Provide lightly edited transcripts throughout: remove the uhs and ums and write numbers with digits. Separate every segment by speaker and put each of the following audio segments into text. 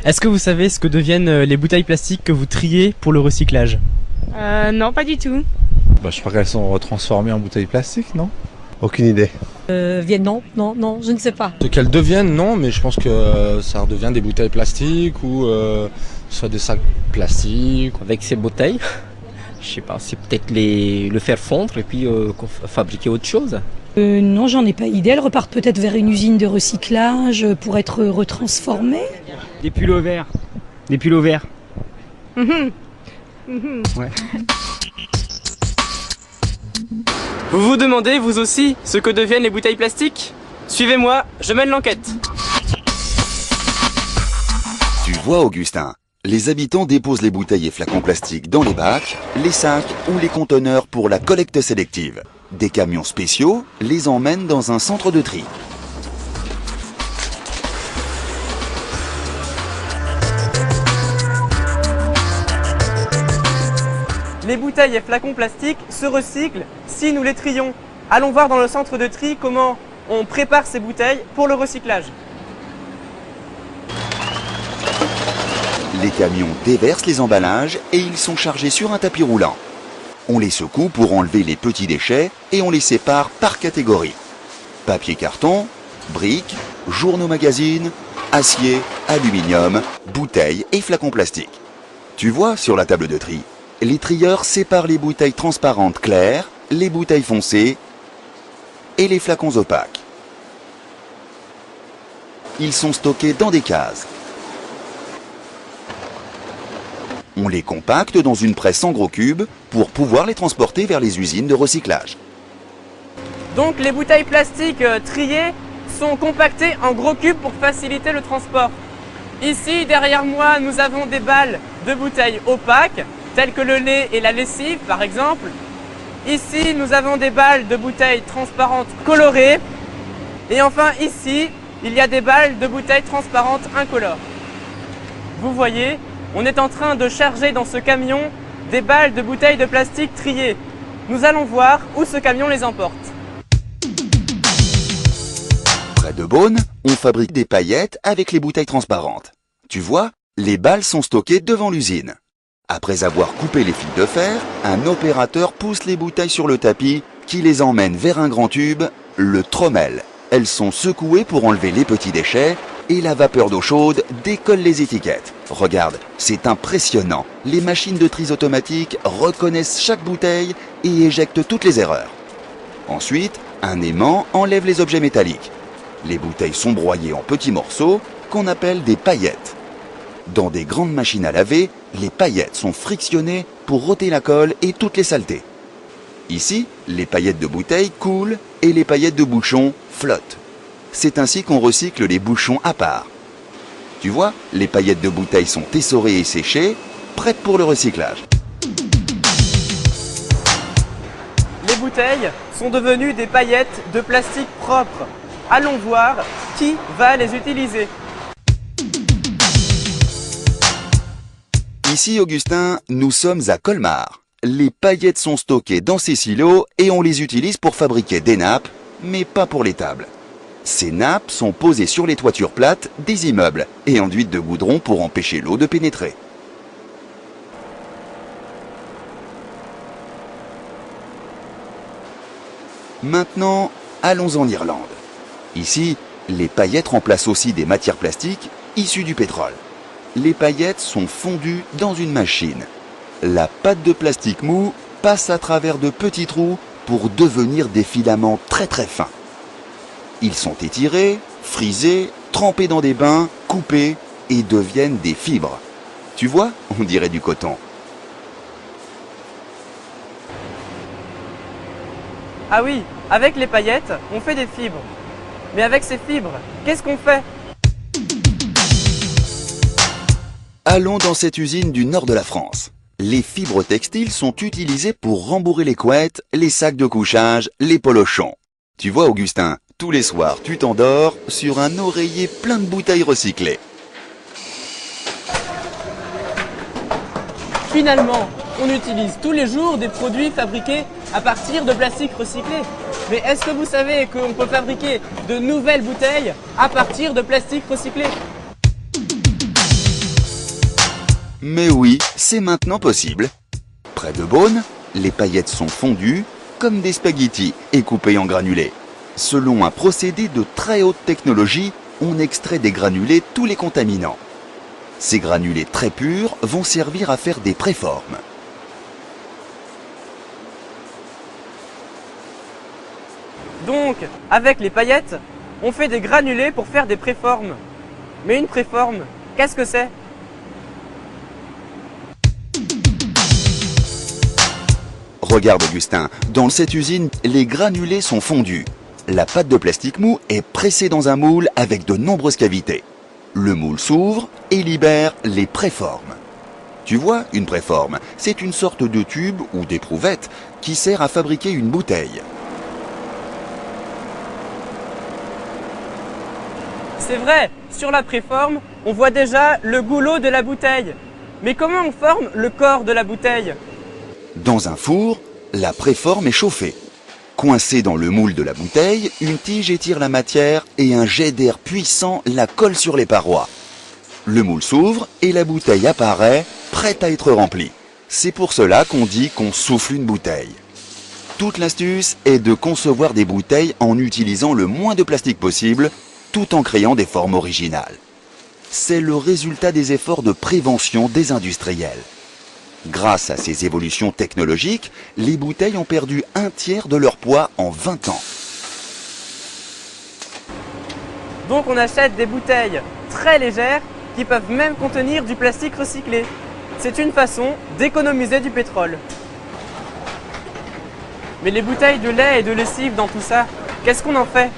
Speaker 1: Est-ce que vous savez ce que deviennent les bouteilles plastiques que vous triez pour le recyclage?
Speaker 2: Non, pas du tout.
Speaker 3: Je sais pas qu'elles sont retransformées en bouteilles plastiques, non?
Speaker 4: Aucune idée.
Speaker 5: Non, je ne sais pas.
Speaker 6: Ce qu'elles deviennent, non, mais je pense que ça redevient des bouteilles plastiques ou soit des sacs plastiques.
Speaker 7: Avec ces bouteilles, je sais pas, c'est peut-être le faire fondre et puis fabriquer autre chose.
Speaker 5: Non, j'en ai pas idée. Elles repartent peut-être vers une usine de recyclage pour être retransformées.
Speaker 1: Des pulls verts. Des pulls verts. Ouais. Vous vous demandez, vous aussi, ce que deviennent les bouteilles plastiques? Suivez-moi, je mène l'enquête.
Speaker 8: Tu vois, Augustin, les habitants déposent les bouteilles et flacons plastiques dans les bacs, les sacs ou les conteneurs pour la collecte sélective. Des camions spéciaux les emmènent dans un centre de tri.
Speaker 1: Les bouteilles et flacons plastiques se recyclent si nous les trions. Allons voir dans le centre de tri comment on prépare ces bouteilles pour le recyclage.
Speaker 8: Les camions déversent les emballages et ils sont chargés sur un tapis roulant. On les secoue pour enlever les petits déchets et on les sépare par catégorie. Papier carton, briques, journaux magazines, acier, aluminium, bouteilles et flacons plastiques. Tu vois sur la table de tri, les trieurs séparent les bouteilles transparentes claires, les bouteilles foncées et les flacons opaques. Ils sont stockés dans des cases. On les compacte dans une presse en gros cubes pour pouvoir les transporter vers les usines de recyclage.
Speaker 1: Donc les bouteilles plastiques triées sont compactées en gros cubes pour faciliter le transport. Ici, derrière moi, nous avons des balles de bouteilles opaques, telles que le lait et la lessive par exemple. Ici, nous avons des balles de bouteilles transparentes colorées. Et enfin ici, il y a des balles de bouteilles transparentes incolores. Vous voyez, on est en train de charger dans ce camion des balles de bouteilles de plastique triées. Nous allons voir où ce camion les emporte.
Speaker 8: Près de Beaune, on fabrique des paillettes avec les bouteilles transparentes. Tu vois, les balles sont stockées devant l'usine. Après avoir coupé les fils de fer, un opérateur pousse les bouteilles sur le tapis qui les emmène vers un grand tube, le trommel. Elles sont secouées pour enlever les petits déchets et la vapeur d'eau chaude décolle les étiquettes. Regarde, c'est impressionnant. Les machines de tri automatiques reconnaissent chaque bouteille et éjectent toutes les erreurs. Ensuite, un aimant enlève les objets métalliques. Les bouteilles sont broyées en petits morceaux qu'on appelle des paillettes. Dans des grandes machines à laver, les paillettes sont frictionnées pour ôter la colle et toutes les saletés. Ici, les paillettes de bouteilles coulent et les paillettes de bouchons flottent. C'est ainsi qu'on recycle les bouchons à part. Tu vois, les paillettes de bouteilles sont essorées et séchées, prêtes pour le recyclage.
Speaker 1: Les bouteilles sont devenues des paillettes de plastique propre. Allons voir qui va les utiliser.
Speaker 8: Ici, Augustin, nous sommes à Colmar. Les paillettes sont stockées dans ces silos et on les utilise pour fabriquer des nappes, mais pas pour les tables. Ces nappes sont posées sur les toitures plates des immeubles et enduites de goudron pour empêcher l'eau de pénétrer. Maintenant, allons en Irlande. Ici, les paillettes remplacent aussi des matières plastiques issues du pétrole. Les paillettes sont fondues dans une machine. La pâte de plastique mou passe à travers de petits trous pour devenir des filaments très très fins. Ils sont étirés, frisés, trempés dans des bains, coupés et deviennent des fibres. Tu vois, on dirait du coton.
Speaker 1: Ah oui, avec les paillettes, on fait des fibres. Mais avec ces fibres, qu'est-ce qu'on fait?
Speaker 8: Allons dans cette usine du nord de la France. Les fibres textiles sont utilisées pour rembourrer les couettes, les sacs de couchage, les polochons. Tu vois, Augustin, tous les soirs, tu t'endors sur un oreiller plein de bouteilles recyclées.
Speaker 1: Finalement, on utilise tous les jours des produits fabriqués à partir de plastique recyclé. Mais est-ce que vous savez qu'on peut fabriquer de nouvelles bouteilles à partir de plastique recyclé?
Speaker 8: Mais oui, c'est maintenant possible. Près de Beaune, les paillettes sont fondues comme des spaghettis et coupées en granulés. Selon un procédé de très haute technologie, on extrait des granulés tous les contaminants. Ces granulés très purs vont servir à faire des préformes.
Speaker 1: Donc, avec les paillettes, on fait des granulés pour faire des préformes. Mais une préforme, qu'est-ce que c'est?
Speaker 8: Regarde Augustin, dans cette usine, les granulés sont fondus. La pâte de plastique mou est pressée dans un moule avec de nombreuses cavités. Le moule s'ouvre et libère les préformes. Tu vois, une préforme, c'est une sorte de tube ou d'éprouvette qui sert à fabriquer une bouteille.
Speaker 1: C'est vrai, sur la préforme, on voit déjà le goulot de la bouteille. Mais comment on forme le corps de la bouteille?
Speaker 8: Dans un four, la préforme est chauffée. Coincée dans le moule de la bouteille, une tige étire la matière et un jet d'air puissant la colle sur les parois. Le moule s'ouvre et la bouteille apparaît, prête à être remplie. C'est pour cela qu'on dit qu'on souffle une bouteille. Toute l'astuce est de concevoir des bouteilles en utilisant le moins de plastique possible, tout en créant des formes originales. C'est le résultat des efforts de prévention des industriels. Grâce à ces évolutions technologiques, les bouteilles ont perdu un tiers de leur poids en 20 ans.
Speaker 1: Donc on achète des bouteilles très légères qui peuvent même contenir du plastique recyclé. C'est une façon d'économiser du pétrole. Mais les bouteilles de lait et de lessive dans tout ça, qu'est-ce qu'on en fait?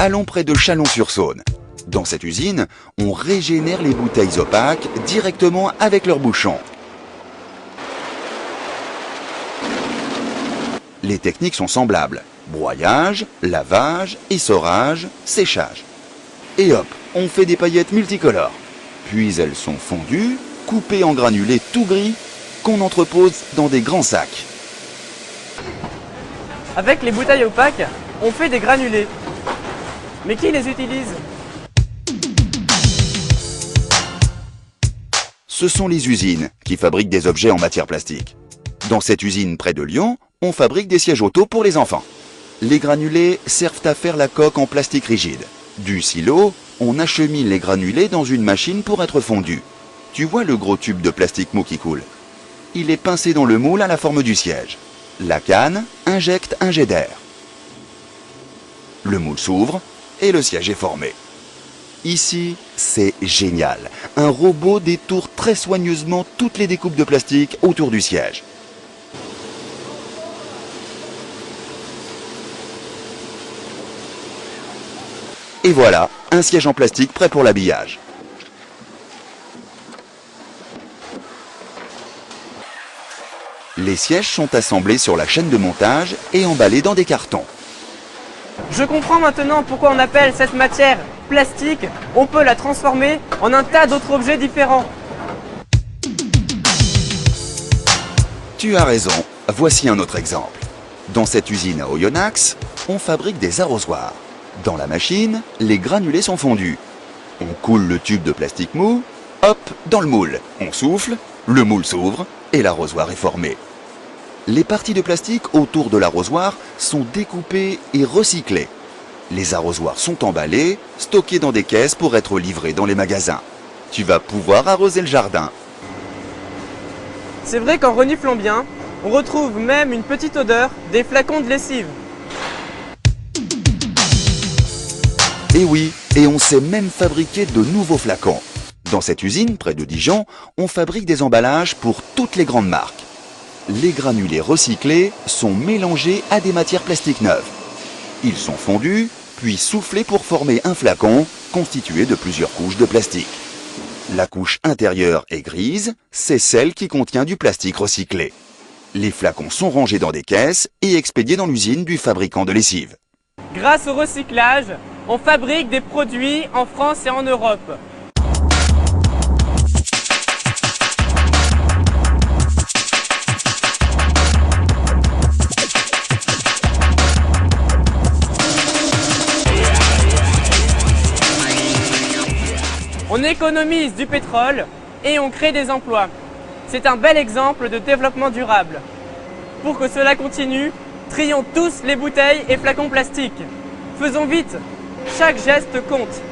Speaker 8: Allons près de Chalon-sur-Saône. Dans cette usine, on régénère les bouteilles opaques directement avec leur bouchon. Les techniques sont semblables. Broyage, lavage, essorage, séchage. Et hop, on fait des paillettes multicolores. Puis elles sont fondues, coupées en granulés tout gris, qu'on entrepose dans des grands sacs.
Speaker 1: Avec les bouteilles opaques, on fait des granulés. Mais qui les utilise?
Speaker 8: Ce sont les usines qui fabriquent des objets en matière plastique. Dans cette usine près de Lyon, on fabrique des sièges auto pour les enfants. Les granulés servent à faire la coque en plastique rigide. Du silo, on achemine les granulés dans une machine pour être fondus. Tu vois le gros tube de plastique mou qui coule? Il est pincé dans le moule à la forme du siège. La canne injecte un jet d'air. Le moule s'ouvre et le siège est formé. Ici, c'est génial. Un robot détourne très soigneusement toutes les découpes de plastique autour du siège. Et voilà, un siège en plastique prêt pour l'habillage. Les sièges sont assemblés sur la chaîne de montage et emballés dans des cartons.
Speaker 1: Je comprends maintenant pourquoi on appelle cette matière plastique. On peut la transformer en un tas d'autres objets différents.
Speaker 8: Tu as raison, voici un autre exemple. Dans cette usine à Oyonnax, on fabrique des arrosoirs. Dans la machine, les granulés sont fondus. On coule le tube de plastique mou, hop, dans le moule. On souffle, le moule s'ouvre et l'arrosoir est formé. Les parties de plastique autour de l'arrosoir sont découpées et recyclées. Les arrosoirs sont emballés, stockés dans des caisses pour être livrés dans les magasins. Tu vas pouvoir arroser le jardin.
Speaker 1: C'est vrai qu'en reniflant bien, on retrouve même une petite odeur des flacons de lessive.
Speaker 8: Et oui, et on sait même fabriquer de nouveaux flacons. Dans cette usine, près de Dijon, on fabrique des emballages pour toutes les grandes marques. Les granulés recyclés sont mélangés à des matières plastiques neuves. Ils sont fondus, puis soufflés pour former un flacon constitué de plusieurs couches de plastique. La couche intérieure est grise, c'est celle qui contient du plastique recyclé. Les flacons sont rangés dans des caisses et expédiés dans l'usine du fabricant de lessive.
Speaker 1: Grâce au recyclage, on fabrique des produits en France et en Europe. On économise du pétrole et on crée des emplois. C'est un bel exemple de développement durable. Pour que cela continue, trions tous les bouteilles et flacons plastiques. Faisons vite, chaque geste compte.